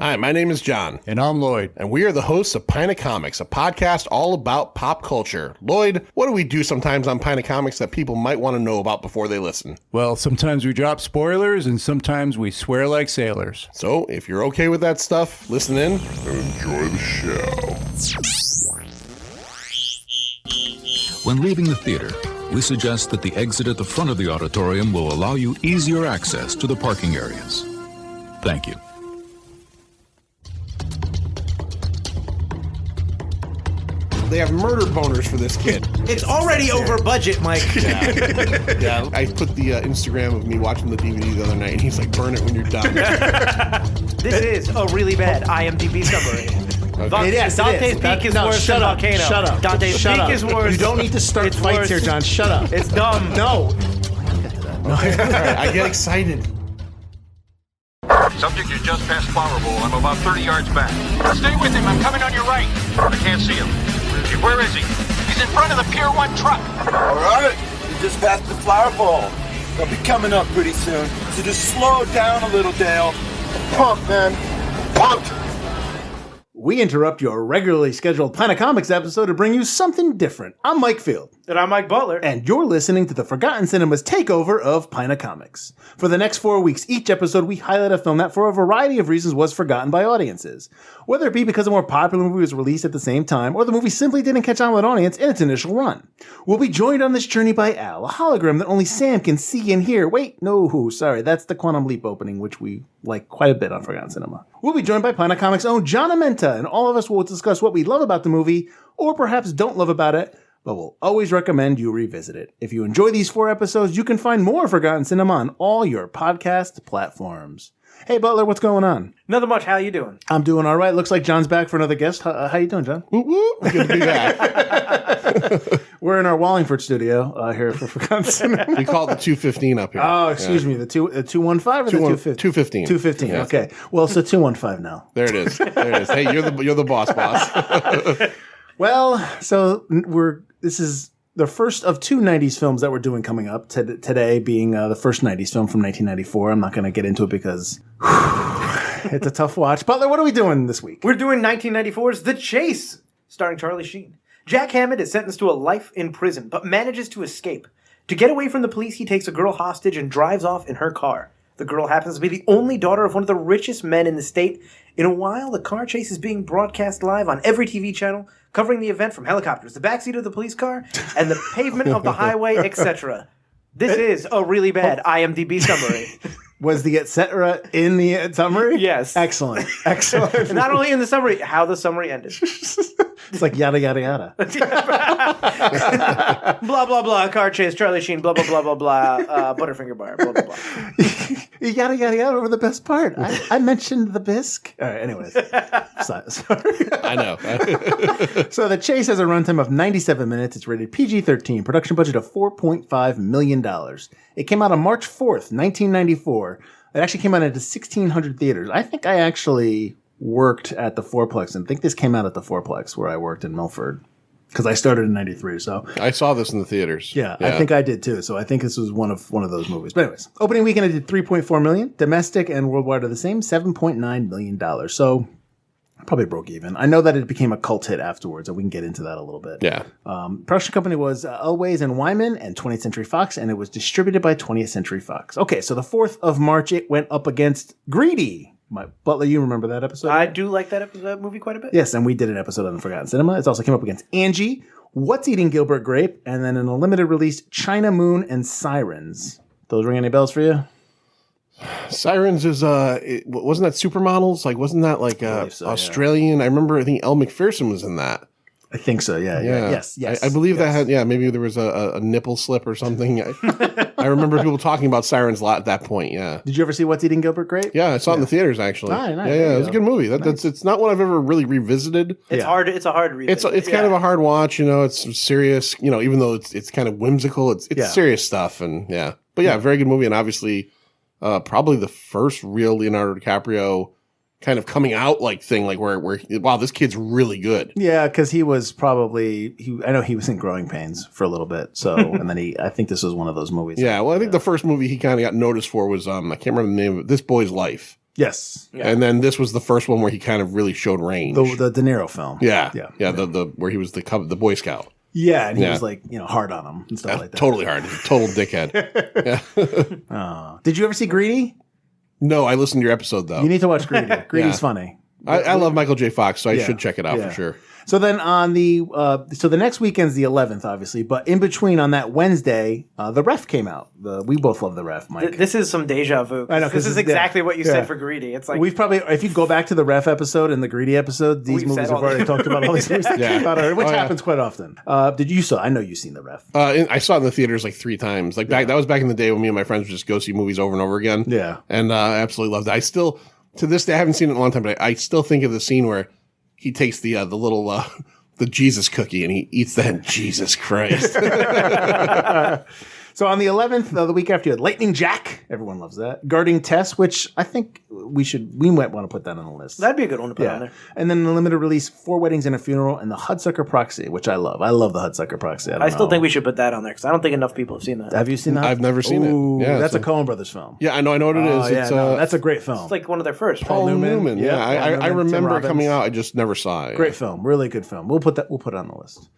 Hi, my name is John. And I'm Lloyd. And we are the hosts of Pint of Comics, a podcast all about pop culture. Lloyd, what do we do sometimes on Pint of Comics that people might want to know about before they listen? Well, sometimes we drop spoilers and sometimes we swear like sailors. So, if you're okay with that stuff, listen in and enjoy the show. When leaving the theater, we suggest that the exit at the front of the auditorium will allow you easier access to the parking areas. Thank you. They have murder boners for this kid. It's already over budget, Mike. Yeah. I put the Instagram of me watching the DVD the other night, and he's like, burn it when you're done. This is a really bad IMDb summary. Okay. Dante's Peak is worse than Volcano. Shut up. Dante's Peak is worse. You don't need to start It's fights worse. here, John. Shut up. It's dumb. No. Okay. All right, I get excited. Subject is just past Flower Bowl. I'm about 30 yards back. Stay with him. I'm coming on your right. I can't see him. Where is he? He's in front of the Pier 1 truck. All right, you just passed the Flower Bowl. They'll be coming up pretty soon. So just slow down a little, Dale. Pump, man. Pump. We interrupt your regularly scheduled Pint of Comics episode to bring you something different. I'm Mike Field. And I'm Mike Butler. And you're listening to the Forgotten Cinema's takeover of Pint of Comics. For the next 4 weeks, each episode we highlight a film that for a variety of reasons was forgotten by audiences. Whether it be because a more popular movie was released at the same time, or the movie simply didn't catch on with an audience in its initial run. We'll be joined on this journey by Al, a hologram that only Sam can see and hear. Wait, no, sorry, that's the Quantum Leap opening, which we like quite a bit on Forgotten Cinema. We'll be joined by Pint of Comics' own John Amenta, and all of us will discuss what we love about the movie, or perhaps don't love about it, but we'll always recommend you revisit it. If you enjoy these 4 episodes, you can find more Forgotten Cinema on all your podcast platforms. Hey, Butler, what's going on? Nothing much. How you doing? I'm doing all right. Looks like John's back for another guest. How you doing, John? Woo woo. Good to be back. We're in our Wallingford studio here for Forgotten Cinema. We call it the 215 up here. Oh, excuse me. The 215 or the 250? 215. 215. Yeah. Okay. Well, so 215 now. There it is. Hey, you're the boss. Well, so this is the first of 2 90s films that we're doing coming up. Today being the first 90s film from 1994. I'm not going to get into it because it's a tough watch. Butler, what are we doing this week? We're doing 1994's The Chase, starring Charlie Sheen. Jack Hammond is sentenced to a life in prison, but manages to escape. To get away from the police, he takes a girl hostage and drives off in her car. The girl happens to be the only daughter of one of the richest men in the state. In a while, the car chase is being broadcast live on every TV channel, covering the event from helicopters, the backseat of the police car, and the pavement of the highway, etc. This is a really bad IMDb summary. Was the etc. in the summary? Yes. Excellent. Not only in the summary, how the summary ended. It's like yada, yada, yada. Blah, blah, blah, car chase, Charlie Sheen, blah, blah, blah, blah, blah, Butterfinger bar, blah, blah, blah. Yada, yada, yada over the best part. I mentioned the bisque. All right, anyways. Sorry. I know. So The Chase has a runtime of 97 minutes. It's rated PG-13. Production budget of $4.5 million. It came out on March 4th, 1994. It actually came out into 1,600 theaters. I think I actually worked at the Fourplex, and I think this came out at the Fourplex where I worked in Milford. Because I started in 93, so. I saw this in the theaters. Yeah, I think I did too. So I think this was one of those movies. But anyways, opening weekend I did $3.4 million. Domestic and worldwide are the same, $7.9 million. So probably broke even. I know that it became a cult hit afterwards, and we can get into that a little bit. Yeah. Production company was Elways and Wyman and 20th Century Fox, and it was distributed by 20th Century Fox. Okay, so the 4th of March, it went up against Greedy. Butler, you remember that episode? I do like that movie quite a bit. Yes, and we did an episode on Forgotten Cinema. It also came up against Angie, What's Eating Gilbert Grape, and then in a limited release, China Moon and Sirens. Those ring any bells for you? Sirens is wasn't that Supermodels? Like, wasn't that like so, Australian? yeah. I remember. I think Elle McPherson was in that. I think so. Yeah. Yes. I believe that had. Yeah, maybe there was a nipple slip or something. I remember people talking about Sirens a lot at that point. Yeah. Did you ever see What's Eating Gilbert Grape? Yeah, I saw it in the theaters actually. Nice. Yeah, it was a good movie. It's not one I've ever really revisited. It's hard. It's a hard read. It's kind of a hard watch. It's serious. Even though it's kind of whimsical, it's serious stuff. And very good movie. And obviously, probably the first real Leonardo DiCaprio kind of coming out thing, where wow, this kid's really good. Yeah, because he was probably I know he was in Growing Pains for a little bit. So and then I think this was one of those movies. Yeah, well, I think the first movie he kind of got noticed for was I can't remember the name of it, This Boy's Life. Yes. Yeah. And then this was the first one where he kind of really showed range. The De Niro film. Yeah. Yeah. The where he was the Boy Scout. Yeah, and he was like, hard on him and stuff like that. Totally hard. Total dickhead. Yeah. Did you ever see Greedy? No, I listened to your episode though. You need to watch Greedy. Greedy's funny. I love Michael J. Fox, so I should check it out for sure. So then on the next weekend's the 11th, obviously, but in between on that Wednesday, The Ref came out. We both love The Ref, Mike. This is some deja vu. I know, this is exactly what you said for Greedy. It's like we've probably, if you go back to the Ref episode and the Greedy episode, these movies have already talked about all these movies, which happens quite often. I know you've seen The Ref. I saw it in the theaters like 3 times. Like that was back in the day when me and my friends would just go see movies over and over again. Yeah, and I absolutely loved it. I still, to this day, I haven't seen it in a long time, but I still think of the scene where he takes the little the Jesus cookie and he eats that. Jesus Christ. So on the 11th, the week after, you had Lightning Jack. Everyone loves that. Guarding Tess, which I think we might want to put that on the list. That'd be a good one to put on there. And then the limited release, 4 Weddings and a Funeral, and the Hudsucker Proxy, which I love. I love the Hudsucker Proxy. I still think we should put that on there because I don't think enough people have seen that. Have you seen that? I've never seen it. Yeah, that's a Coen Brothers film. Yeah, I know what it is. It's, that's a great film. It's like one of their first. Paul Newman. Yeah, I remember it coming out. I just never saw it. Great film, really good film. We'll put it on the list.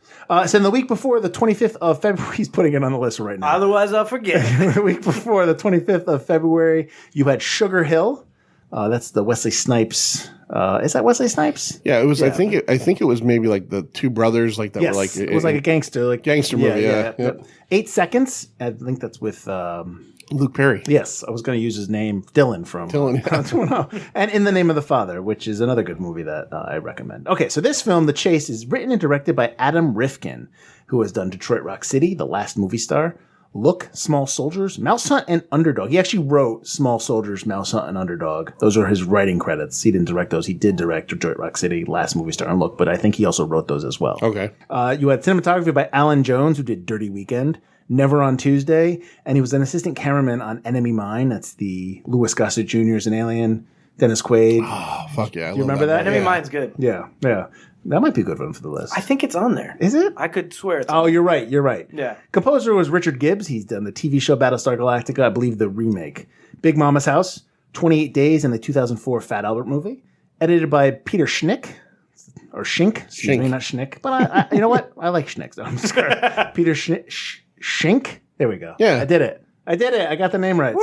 So the week before, the 25th of February, he's putting it on the list right now. Otherwise, I'll forget. The week before, the 25th of February, you had Sugar Hill. That's the Wesley Snipes. Is that Wesley Snipes? Yeah, it was. Yeah. I think it was maybe like the 2 brothers like that were like it was like a gangster movie. Yeah. 8 Seconds. I think that's with Luke Perry. Yes, I was going to use his name, Dylan from and In the Name of the Father, which is another good movie that I recommend. Okay, so this film, The Chase, is written and directed by Adam Rifkin, who has done Detroit Rock City, The Last Movie Star, Look, Small Soldiers, Mouse Hunt, and Underdog. He actually wrote Small Soldiers, Mouse Hunt, and Underdog. Those are his writing credits. He didn't direct those. He did direct Detroit Rock City, Last Movie Star, and Look, but I think he also wrote those as well. Okay. You had cinematography by Alan Jones, who did Dirty Weekend, Never on Tuesday, and he was an assistant cameraman on Enemy Mine. That's the Louis Gossett Jr. as an alien. Dennis Quaid. Oh, fuck yeah. You remember that? Enemy Mine's good. Yeah. That might be a good one for the list. I think it's on there. Is it? I could swear it's on there. You're right. Yeah. Composer was Richard Gibbs. He's done the TV show Battlestar Galactica, I believe the remake. Big Mama's House, 28 Days, and the 2004 Fat Albert movie. Edited by Peter Schnick. Or Schink. Excuse me, not Schnick. But I you know what? I like Schnick. I'm sorry. Peter Schink. There we go. Yeah. I did it. I got the name right.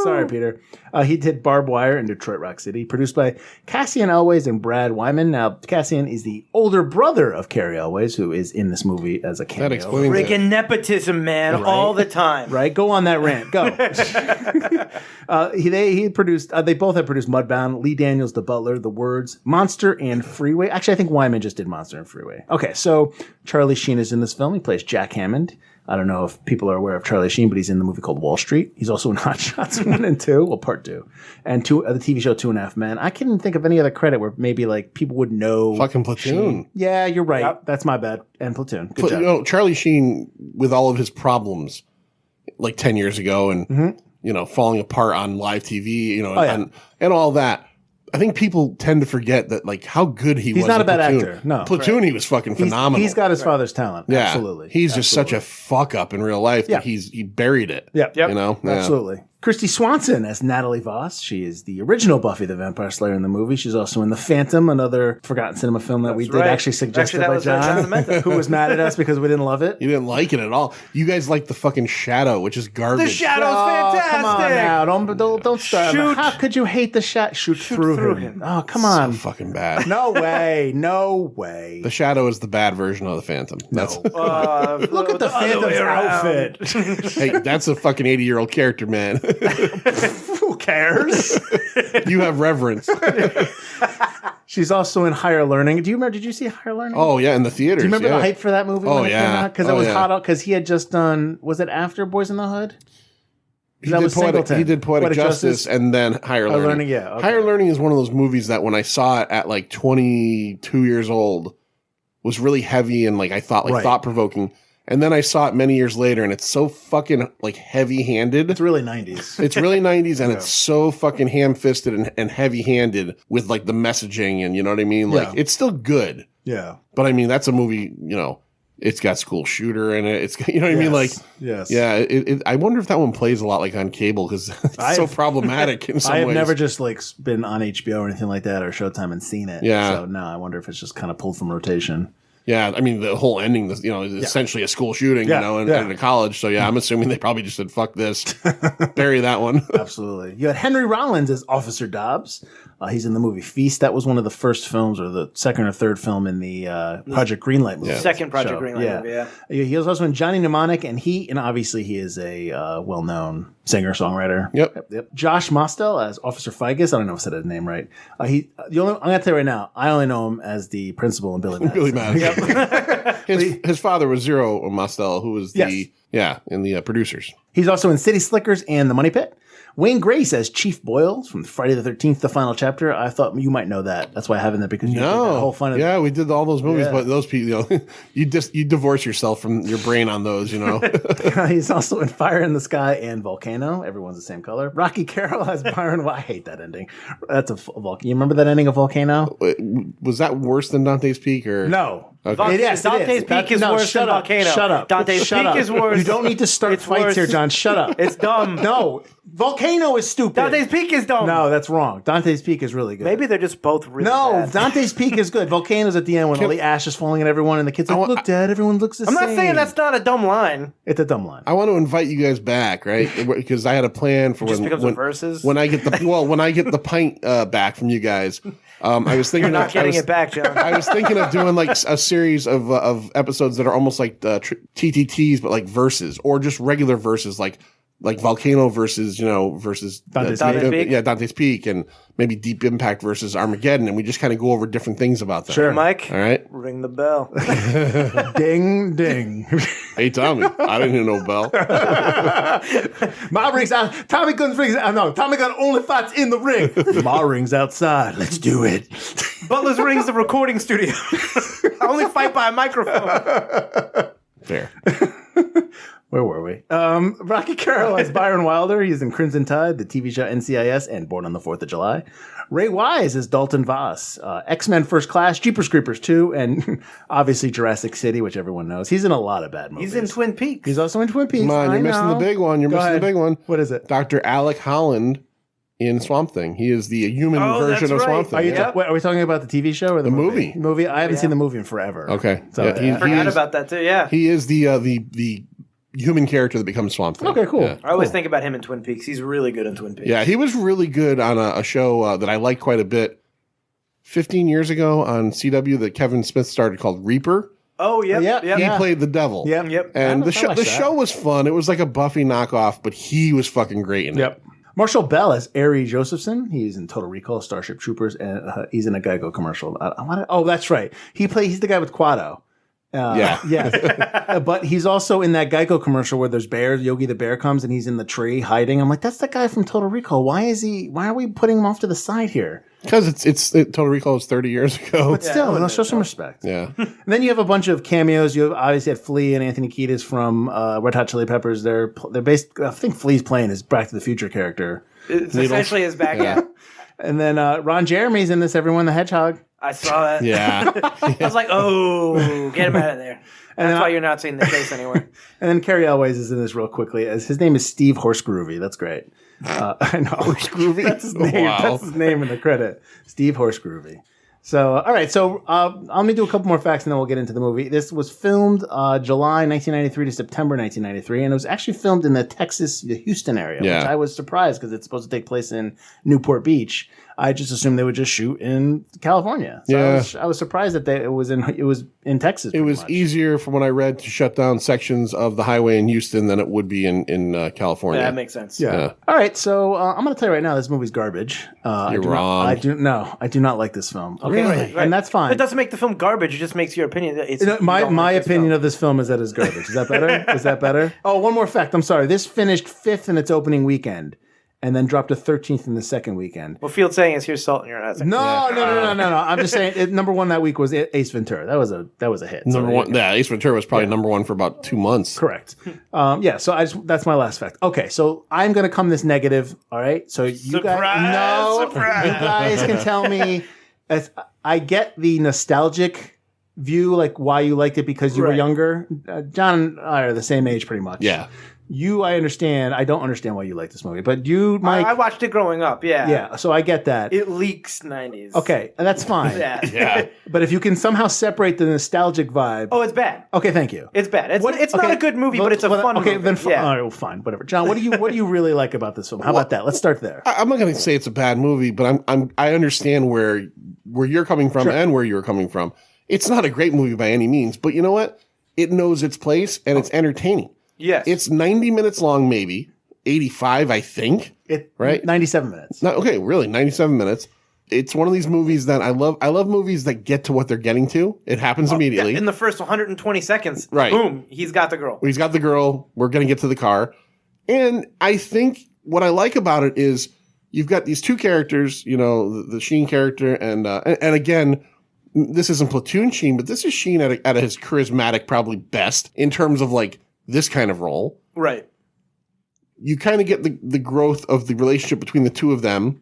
Sorry, Peter. He did Barbed Wire in Detroit Rock City, produced by Cassian Elwes and Brad Wyman. Now, Cassian is the older brother of Carrie Elwes, who is in this movie as a cameo. That explains it. Freaking nepotism, man, all the time. Right? Go on that rant. Go. He produced. They both have produced Mudbound, Lee Daniels, The Butler, The Words, Monster, and Freeway. Actually, I think Wyman just did Monster and Freeway. Okay, so Charlie Sheen is in this film. He plays Jack Hammond. I don't know if people are aware of Charlie Sheen, but he's in the movie called Wall Street. He's also in Hot Shots 1 and 2, well, part 2, and the TV show 2.5 Men. I can't think of any other credit where maybe like people would know. Fucking Platoon. Sheen. Yeah, you're right. Yep. That's my bad. And Platoon. Good job. Charlie Sheen, with all of his problems, like 10 years ago, and falling apart on live TV, and all that. I think people tend to forget that, like, how good he was. He's not a bad Platoon. actor. No. Platoon, he was fucking phenomenal. He's got his father's talent. Yeah. Absolutely. He's just such a fuck up in real life that he buried it. Yep. You know? Yeah. Absolutely. Christy Swanson as Natalie Voss. She is the original Buffy the Vampire Slayer in the movie. She's also in The Phantom, another forgotten cinema film that we did actually suggested by John, who was mad at us because we didn't love it. You didn't like it at all. You guys liked the fucking Shadow, which is garbage. The Shadow's fantastic. Come on now. Don't start. Shoot. How could you hate the Shadow? Shoot through him. Oh, come on. So fucking bad. No way. The Shadow is the bad version of the Phantom. That's Look at the Phantom's outfit. Hey, that's a fucking 80-year-old character, man. Who cares? You have reverence. She's also in Higher Learning. Do you remember? Did you see Higher Learning? Oh yeah, in the theaters. Do you remember the hype for that movie? Oh when it came out? Because it was hot out. Because he had just done. Was it after Boys in the Hood? He did Poetic Justice and then Higher Learning. Yeah. Okay. Higher Learning is one of those movies that when I saw it at like 22 years old was really heavy and like I thought thought provoking. And then I saw it many years later, and it's so fucking like heavy-handed. It's really 90s. It's really 90s, and it's so fucking ham-fisted and heavy-handed with like the messaging, and you know what I mean. Like it's still good. Yeah. But I mean, that's a movie. It's got school shooter in it. It's you know what I mean? Like, yes. Yeah. I wonder if that one plays a lot like on cable because it's so problematic in some ways. I've never just like been on HBO or anything like that or Showtime and seen it. Yeah. So no, I wonder if it's just kind of pulled from rotation. Yeah, I mean the whole ending, is essentially a school shooting, in a college. So yeah, I'm assuming they probably just said, "Fuck this, bury that one." Absolutely. You had Henry Rollins as Officer Dobbs. He's in the movie Feast. That was one of the first films, or the second or third film in the Project Greenlight movie. Second Project Greenlight movie. Yeah. He was also in Johnny Mnemonic, and obviously he is a well-known singer songwriter. Yep. Josh Mosdell as Officer Figus. I don't know if I said his name right. I'm gonna tell you right now. I only know him as the principal in Billy Madison. Billy Madison. His father was Zero Mosdell, who was in the producers. He's also in City Slickers and The Money Pit. Wayne Grace as Chief Boyle from Friday the 13th, the final chapter. I thought you might know that. That's why I have in there because you did that whole fun. Yeah, we did all those movies, but those people, you divorce yourself from your brain on those, He's also in Fire in the Sky and Volcano. Everyone's the same color. Rocky Carroll has Byron. I hate that ending. That's a Volcano. You remember that ending of Volcano? Was that worse than Dante's Peak or no? Okay. Dante's Peak is worse than Volcano. Shut up. Dante's Peak is worse. You don't need to start fights here, John. Shut up. It's dumb. No. Volcano is stupid. Dante's Peak is dumb. No, that's wrong. Dante's Peak is really good. Maybe they're just both really bad. Dante's Peak is good. Volcano's at the end when all the ash is falling at everyone and the kids are like, look, Dad, everyone looks the same. I'm not saying that's not a dumb line. It's a dumb line. I want to invite you guys back, right? Because I had a plan for when verses. When I get the pint back from you guys. I was thinking You're not getting it back, John. I was thinking of doing like a series of episodes that are almost like TTTs, but like verses or just regular verses, like Volcano versus Dante's Peak. Yeah, Dante's Peak, and maybe Deep Impact versus Armageddon, and we just kind of go over different things about that. Sure, Mike. All right, ring the bell. Ding ding. Hey Tommy, I didn't hear no bell. My ring's out. Tommy Gunn's ring's out. No, Tommy Gunn only fights in the ring. My ring's outside. Let's do it. Butler's ring's the recording studio. I only fight by a microphone. Fair. Where were we? Rocky Carroll as Byron Wilder. He's in Crimson Tide, the TV show NCIS, and Born on the 4th of July. Ray Wise is Dalton Voss. X-Men First Class, Jeepers Creepers 2, and obviously Jurassic City, which everyone knows. He's in a lot of bad movies. He's in Twin Peaks. He's also in Twin Peaks. Come on, you're missing the big one. The big one. What is it? Dr. Alec Holland in Swamp Thing. He is the human version of Swamp Thing. Are we talking about the TV show or the movie? Movie. I haven't seen the movie in forever. Okay. So, I forgot about that too. Yeah. He is the human character that becomes Swamp Thing. Okay, cool. Yeah. I always think about him in Twin Peaks. He's really good in Twin Peaks. Yeah, he was really good on a show that I liked quite a bit 15 years ago on CW that Kevin Smith started called Reaper. Oh, yep. He played the devil. Yep. And the show was fun. It was like a Buffy knockoff, but he was fucking great in it. Marshall Bell as Ari Josephson. He's in Total Recall, Starship Troopers, and he's in a Geico commercial. That's right. He's the guy with Quado. But he's also in that Geico commercial where there's bears. Yogi the bear comes and he's in the tree hiding. I'm like, that's the guy from Total Recall. Why are we putting him off to the side here? Because Total Recall was 30 years ago. But still, let's show some respect. Yeah. And then you have a bunch of cameos. You have obviously had Flea and Anthony Kiedis from Red Hot Chili Peppers. They're based. I think Flea's playing his Back to the Future character. It's essentially his back. Yeah. And then Ron Jeremy's in this. Everyone the Hedgehog. I saw that. Yeah. I was like, oh, get him out of there. That's why you're not seeing the face anywhere. And then Cary Elwes is in this real quickly. As his name is Steve Horsegroovy. That's great. I know. Horsegroovy? That's his name. Wow. That's his name in the credit. Steve Horsegroovy. So, all right. So, let me do a couple more facts and then we'll get into the movie. This was filmed July 1993 to September 1993. And it was actually filmed in the Houston area, which I was surprised because it's supposed to take place in Newport Beach. I just assumed they would just shoot in California. So I was surprised that it was in Texas. It was easier, from what I read, to shut down sections of the highway in Houston than it would be in California. Yeah, that makes sense. Yeah. All right, so I'm going to tell you right now, this movie's garbage. You're wrong. I do not like this film. Okay, really? and that's fine. It doesn't make the film garbage. It just makes your opinion. My opinion of this film is that it's garbage. Is that better? Is that better? Oh, one more fact. I'm sorry. This finished 5th in its opening weekend. And then dropped to 13th in the second weekend. What Field's saying is, here's salt in your eyes. No. I'm just saying, number one that week was Ace Ventura. That was a hit. Number one, Ace Ventura was probably number one for about 2 months. Correct. So that's my last fact. Okay, so I'm going to come this negative. All right, so you guys can tell me. I get the nostalgic view like why you liked it because you were Right. younger. John and I are the same age pretty much. Yeah. I understand. I don't understand why you like this movie, but you, Mike. I watched it growing up. Yeah. Yeah, so I get that. It leaks 90s. Okay, that's fine. Yeah. Yeah. But if you can somehow separate the nostalgic vibe. Oh, it's bad. Okay, thank you. It's bad. It's not a good movie, but it's a fun movie. Okay, then Yeah. all right, well, fine, whatever. John, what do you really like about this film? How about that? Let's start there. I'm not going to say it's a bad movie, but I understand where you're coming from and where you're coming from. It's not a great movie by any means, but you know what? It knows its place and it's entertaining. Yes. It's 90 minutes long, maybe 85, I think. Right? 97 minutes. Okay, really, 97 minutes. It's one of these movies that I love. I love movies that get to what they're getting to. It happens immediately. Yeah, in the first 120 seconds, Right. boom, he's got the girl. He's got the girl. We're going to get to the car. And I think what I like about it is you've got these two characters, the Sheen character and again, this isn't Platoon Sheen, but this is Sheen at his charismatic, probably best in terms of like this kind of role. Right. You kind of get the growth of the relationship between the two of them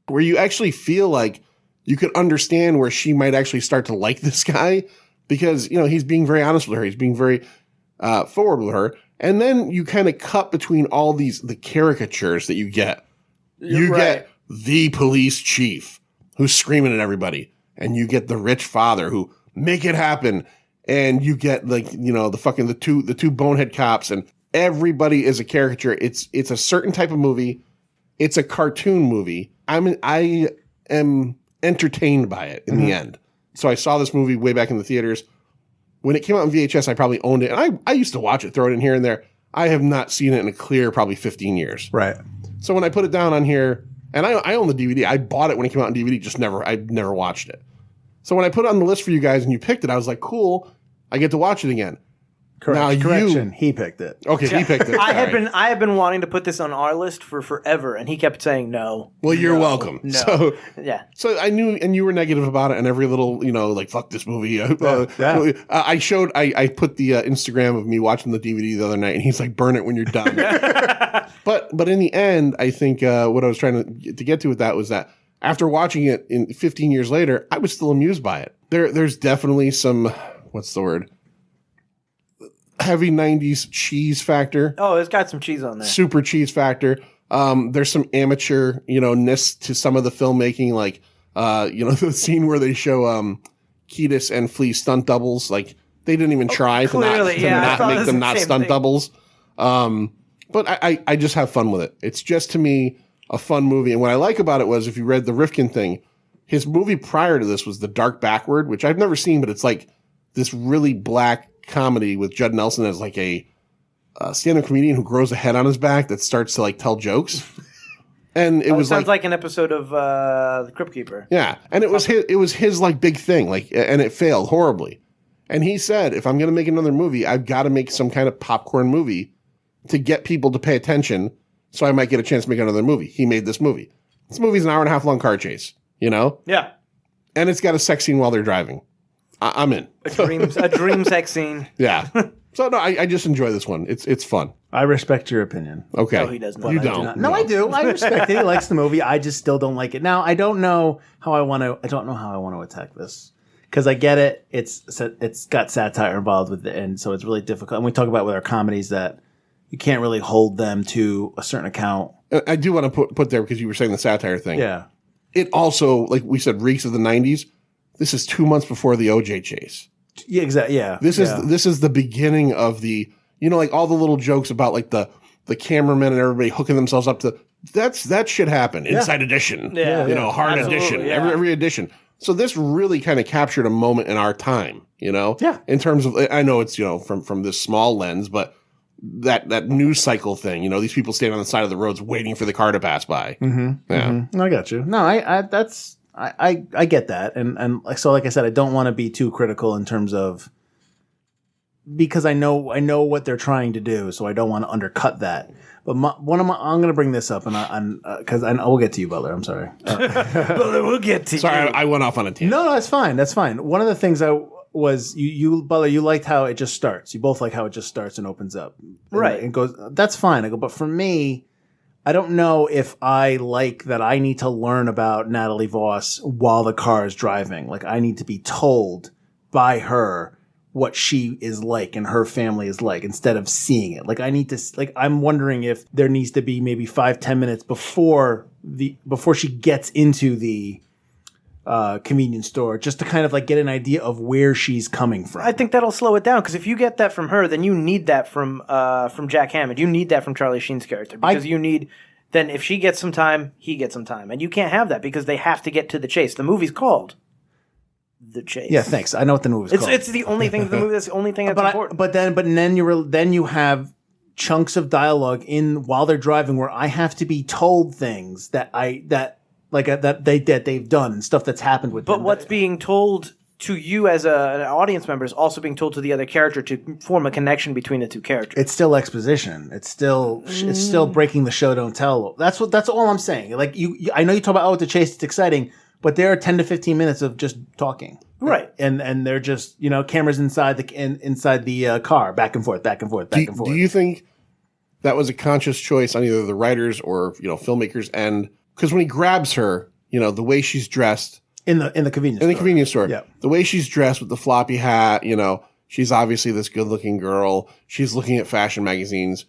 where you actually feel like you could understand where she might actually start to like this guy because, he's being very honest with her. He's being very forward with her. And then you kind of cut between all the caricatures that you get. You get the police chief who's screaming at everybody. And you get the rich father who make it happen. And you get the two bonehead cops and everybody is a caricature. It's a certain type of movie. It's a cartoon movie. I am entertained by it in the end. So I saw this movie way back in the theaters. When it came out on VHS, I probably owned it. And I used to watch it, throw it in here and there. I have not seen it in a clear probably 15 years. Right. So when I put it down on here, and I own the DVD. I bought it when it came out on DVD, I never watched it. So when I put it on the list for you guys and you picked it, I was like, cool, I get to watch it again. Correction. He picked it. Okay, he picked it. I have been wanting to put this on our list for forever, and he kept saying no. Well, you're welcome. No. So Yeah. So I knew, and you were negative about it, and every little, like, fuck this movie. I put the Instagram of me watching the DVD the other night, and he's like, burn it when you're done. But in the end, I think what I was trying to get to with that was that after watching it 15 years later, I was still amused by it. There's definitely some, what's the word? Heavy 90s cheese factor. Oh, it's got some cheese on there. Super cheese factor. There's some amateur, to some of the filmmaking, like, the scene where they show Kiedis and Flea stunt doubles. Like, they didn't even try to not make them not stunt doubles. But I just have fun with it. It's just, to me, a fun movie. And what I like about it was, if you read the Rifkin thing, his movie prior to this was The Dark Backward, which I've never seen, but it's like this really black comedy with Judd Nelson as like a stand-up comedian who grows a head on his back that starts to like tell jokes. And it sounds like an episode of The Crypt Keeper. Yeah, and it was his like big thing, like, and it failed horribly. And he said, if I'm going to make another movie, I've got to make some kind of popcorn movie to get people to pay attention, so I might get a chance to make another movie. He made this movie. This movie's an hour-and-a-half long car chase, Yeah. and it's got a sex scene while they're driving. I'm in. A dream sex scene. Yeah. So no, I just enjoy this one. It's fun. I respect your opinion. Okay. No, he does not. You I do don't. not. No, I do. I respect it. He likes the movie. I just still don't like it. Now, I don't know how I want to attack this, because I get it. It's got satire involved with it, and so it's really difficult. And we talk about with our comedies that you can't really hold them to a certain account. I do want to put there, because you were saying the satire thing. Yeah. It also, like we said, reeks of the 90s. This is 2 months before the OJ chase. Yeah, exactly. Yeah. This is the beginning of the, like all the little jokes about like the cameramen and everybody hooking themselves up to that shit happened. Inside Edition. Yeah. Hard Absolutely, Edition. yeah. Every edition. So this really kind of captured a moment in our time, Yeah. in terms of, I know it's, from this small lens, but that news cycle thing, these people standing on the side of the roads waiting for the car to pass by. Mm-hmm. Yeah. Mm-hmm. I got you. No, I get that. And so, like I said, I don't want to be too critical in terms of, because I know what they're trying to do, so I don't want to undercut that. But I'm going to bring this up, and because we'll get to you, Butler. I'm sorry. We'll get to Sorry, you. I went off on a tangent. No, that's fine. That's fine. One of the things was you Butler, you liked how it just starts. You both like how it just starts and opens up. Right. And goes, that's fine. I go, but for me, I don't know if I like that I need to learn about Natalie Voss while the car is driving. Like, I need to be told by her what she is like and her family is like instead of seeing it. Like I need to, like I'm wondering if there needs to be maybe 5-10 minutes before she gets into the convenience store just to kind of like get an idea of where she's coming from. I think that'll slow it down because if you get that from her, then you need that from Jack Hammond. You need that from Charlie Sheen's character because you need. Then if she gets some time, he gets some time, and you can't have that because they have to get to the chase. The movie's called The Chase. Yeah, thanks. I know what the movie's called. It's the only thing of the movie. That's the only thing that's important. But then you have chunks of dialogue in while they're driving where I have to be told things that they've done and stuff that's happened with them. But what's being told to you as an audience member is also being told to the other character to form a connection between the two characters. It's still exposition. It's still breaking the show don't tell. That's all I'm saying. Like I know you talk about the chase, it's exciting, but there are 10 to 15 minutes of just talking. Right. And they're just, cameras inside the car, back and forth. Do you think that was a conscious choice on either the writers or, filmmakers end? Because when he grabs her, the way she's dressed in the convenience store. Yeah. The way she's dressed with the floppy hat, she's obviously this good-looking girl. She's looking at fashion magazines.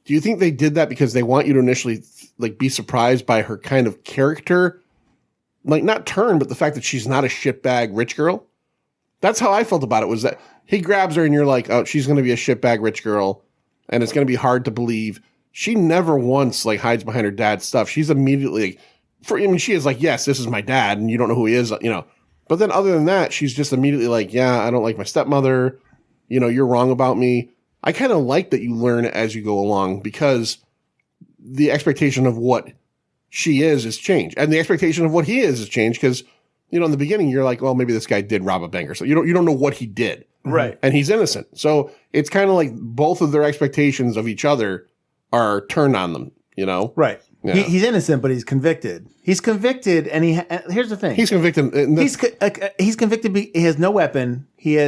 Do you think they did that because they want you to initially be surprised by her kind of character? Like not turn, but the fact that she's not a shitbag rich girl? That's how I felt about it, was that he grabs her and you're like, oh, she's going to be a shitbag rich girl and it's going to be hard to believe. She never once hides behind her dad's stuff. She's immediately she is like, yes, this is my dad, and you don't know who he is, But then other than that, she's just immediately like, yeah, I don't like my stepmother. You're wrong about me. I kind of like that you learn as you go along because the expectation of what she is changed, and the expectation of what he is changed because in the beginning you're like, well, maybe this guy did rob a bank or so. You don't know what he did, right? And he's innocent, so it's kind of like both of their expectations of each other are turned on them, Right. Yeah. He's innocent, but he's convicted. He's convicted, and here's the thing: he's convicted. He's convicted. He has no weapon. He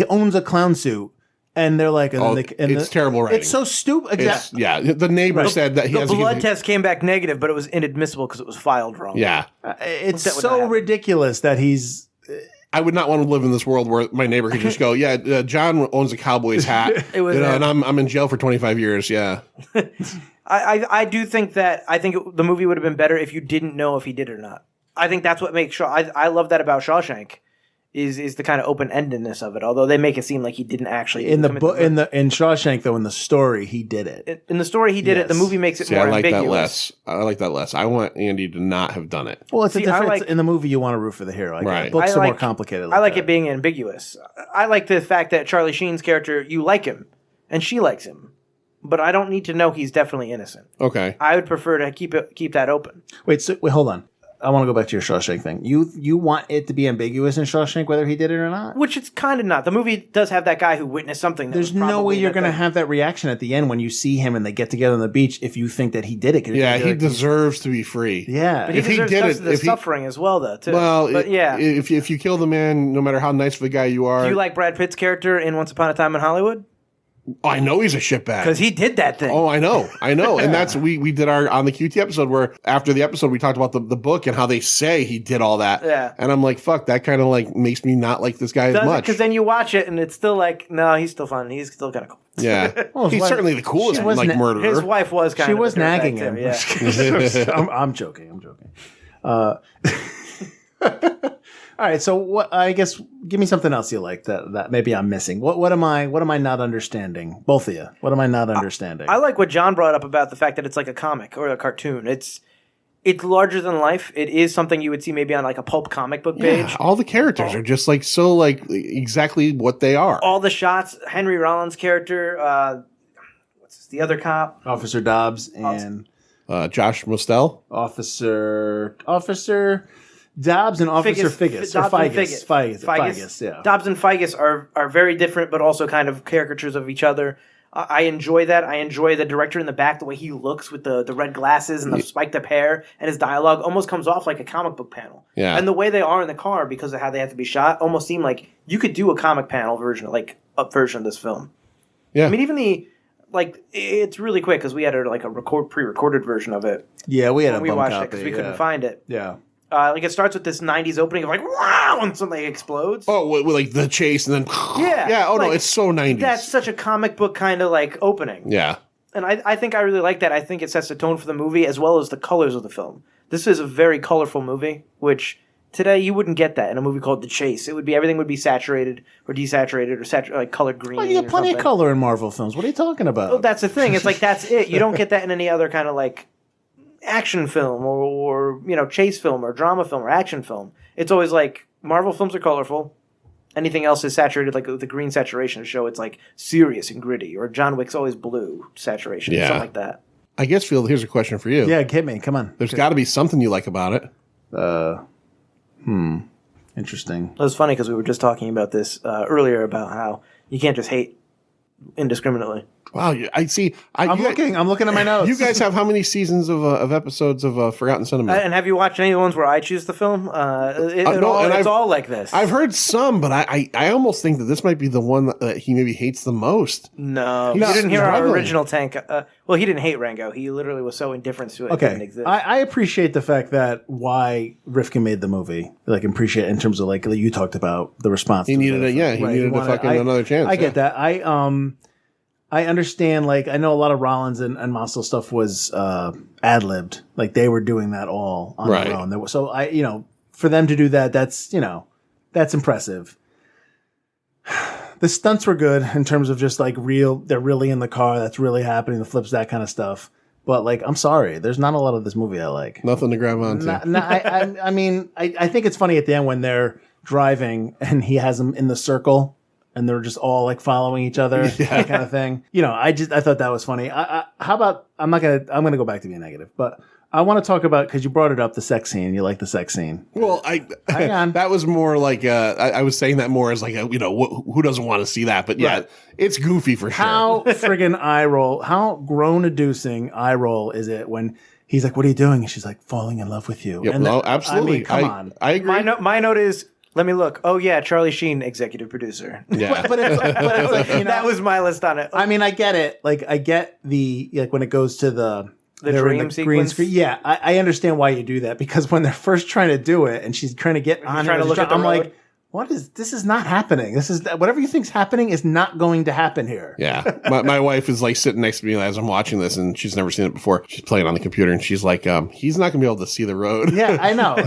owns a clown suit, and they're like, it's terrible writing. It's so stupid. Exactly. Yeah, the neighbor said that the blood test came back negative, but it was inadmissible because it was filed wrong. Yeah, it's so ridiculous that he's. I would not want to live in this world where my neighbor could just go, yeah, John owns a Cowboys hat, and I'm in jail for 25 years. Yeah. I do think that the movie would have been better if you didn't know if he did it or not. I think that's what makes I love that about Shawshank is the kind of open-endedness of it. Although they make it seem like he didn't actually in Shawshank though in the story he did it. In the story he did it. The movie makes it more ambiguous. I like that less. I want Andy to not have done it. Well, it's a difference in the movie. You want to root for the hero. Right. Books are more complicated. I like it being ambiguous. I like the fact that Charlie Sheen's character, you like him, and she likes him. But I don't need to know he's definitely innocent. Okay. I would prefer to keep that open. Wait, hold on. I want to go back to your Shawshank thing. You want it to be ambiguous in Shawshank whether he did it or not? Which it's kind of not. The movie does have that guy who witnessed something. There's no way you're going to have that reaction at the end when you see him and they get together on the beach if you think that he did it. Yeah, he deserves to be free. Yeah. But if he did it, the suffering as well, though, too. Well, but yeah. If you kill the man, no matter how nice of a guy you are. Do you like Brad Pitt's character in Once Upon a Time in Hollywood? I know he's a shitbag. Because he did that thing. Oh, I know. And that's, we did our, on the QT episode where after the episode we talked about the book and how they say he did all that. Yeah. And I'm like, fuck, that kind of makes me not like this guy as much. Because then you watch it and it's still like, no, he's still fun. He's still kind of cool. Yeah. Well, he's certainly the coolest murderer. His wife was kind of. She was nagging him. Yeah. I'm joking. All right, so what? I guess give me something else you like that maybe I'm missing. What am I not understanding? Both of you. What am I not understanding? I like what John brought up about the fact that it's like a comic or a cartoon. It's larger than life. It is something you would see maybe on like a pulp comic book page. All the characters are just exactly what they are. All the shots. Henry Rollins' character. What's the other cop? Officer Dobbs and Josh Mosdell. Officer Dobbs and Officer Figgis. Figgis, yeah. Dobbs and Figgis are very different, but also kind of caricatures of each other. I enjoy that. I enjoy the director in the back, the way he looks with the red glasses and the spiked up hair, and his dialogue almost comes off like a comic book panel. Yeah. And the way they are in the car, because of how they have to be shot, almost seem like you could do a comic panel version, like a version of this film. Yeah. I mean, even it's really quick because we had a pre-recorded version of it. Yeah, we had a bum watched copy, it because we couldn't find it. Yeah. Like it starts with this 90s opening of like, wow, and something explodes. Oh, with like the chase and then. Yeah. Yeah. Oh, no, like, it's so 90s. That's such a comic book kind of like opening. Yeah. And I think I really like that. I think it sets the tone for the movie as well as the colors of the film. This is a very colorful movie, which today you wouldn't get that in a movie called The Chase. It would be everything would be saturated or desaturated or like colored green. Well, you get plenty of color in Marvel films. What are you talking about? Well, that's the thing. It's like that's it. You don't get that in any other kind of like action film or chase film or drama film or action film. It's always like Marvel films are colorful. Anything else is saturated like with the green saturation to show it's like serious and gritty. Or John Wick's always blue saturation, something like that. I guess, Phil, here's a question for you. Yeah, hit me. Come on. There's got to be something you like about it. Interesting. It was funny because we were just talking about this earlier about how you can't just hate indiscriminately. Wow, I see. I'm looking at my notes. You guys have how many seasons of episodes of Forgotten Cinema? And have you watched any of the ones where I choose the film? It's all like this. I've heard some, but I almost think that this might be the one that he maybe hates the most. No, you didn't hear our original tank. Well, he didn't hate Rango. He literally was so indifferent to it. Okay, it didn't exist. I appreciate the fact that why Rifkin made the movie. Like, appreciate in terms of like you talked about the response. He needed it. Yeah, he needed another chance. I get that. I understand, like, I know a lot of Rollins and Mosdell stuff was ad-libbed. Like, they were doing that all on their own. So, for them to do that, that's impressive. The stunts were good in terms of just, like, they're really in the car, that's really happening, the flips, that kind of stuff. But, like, I'm sorry, there's not a lot of this movie I like. Nothing to grab onto. I mean, I think it's funny at the end when they're driving and he has them in the circle. And they're just all like following each other, that kind of thing. I thought that was funny. How about I'm gonna go back to being negative, but I want to talk about because you brought it up the sex scene. You like the sex scene? Well, hang on. That was more like I was saying that more as like who doesn't want to see that? But yeah, it's goofy for sure. How friggin' eye roll? How groan-inducing eye roll is it when he's like, "What are you doing?" And she's like, "Falling in love with you." Yep, and absolutely. I mean, come on. I agree. My note is. Let me look. Oh yeah, Charlie Sheen, executive producer. Yeah, but it's like, that was my list on it. I mean, I get it. Like, I get the when it goes to the dream sequence. Green screen. Yeah, I understand why you do that because when they're first trying to do it and she's trying to get on, trying to look at the road. Like, this is not happening. This is whatever you think's happening is not going to happen here. Yeah. My wife is like sitting next to me as I'm watching this and she's never seen it before. She's playing on the computer and she's like, he's not gonna be able to see the road. Yeah, I know.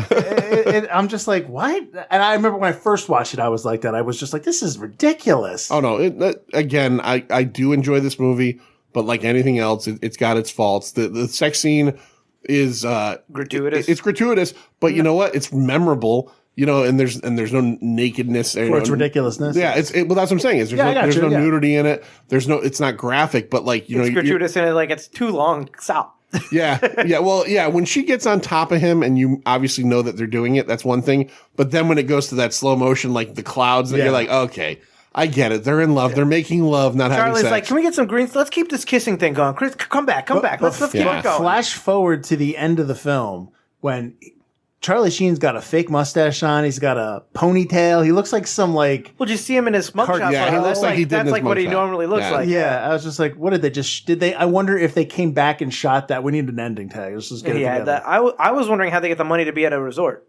I'm just like, what? And I remember when I first watched it, I was like that. I was just like, this is ridiculous. Oh no. Again, I do enjoy this movie, but like anything else, it's got its faults. The sex scene is gratuitous. It's gratuitous, but you know what? It's memorable. And there's no nakedness or its ridiculousness. Yeah, well, that's what I'm saying. Is there's no nudity in it. It's not graphic, but like it's gratuitous in it. Like it's too long. Stop. Yeah. Well, yeah. When she gets on top of him, and you obviously know that they're doing it, that's one thing. But then when it goes to that slow motion, like the clouds, you're like, okay, I get it. They're in love. They're making love, not having sex. Charlie's like, can we get some greens? Let's keep this kissing thing going. Chris, come back. Let's keep it going. Flash forward to the end of the film when Charlie Sheen's got a fake mustache on. He's got a ponytail. He looks like some like. Well, did you see him in his mugshot? Yeah, he looks like he did. That's like what he normally looks like. Yeah, I was just like, what did they? I wonder if they came back and shot that. We need an ending tag. Let's just get it together. I was wondering how they get the money to be at a resort.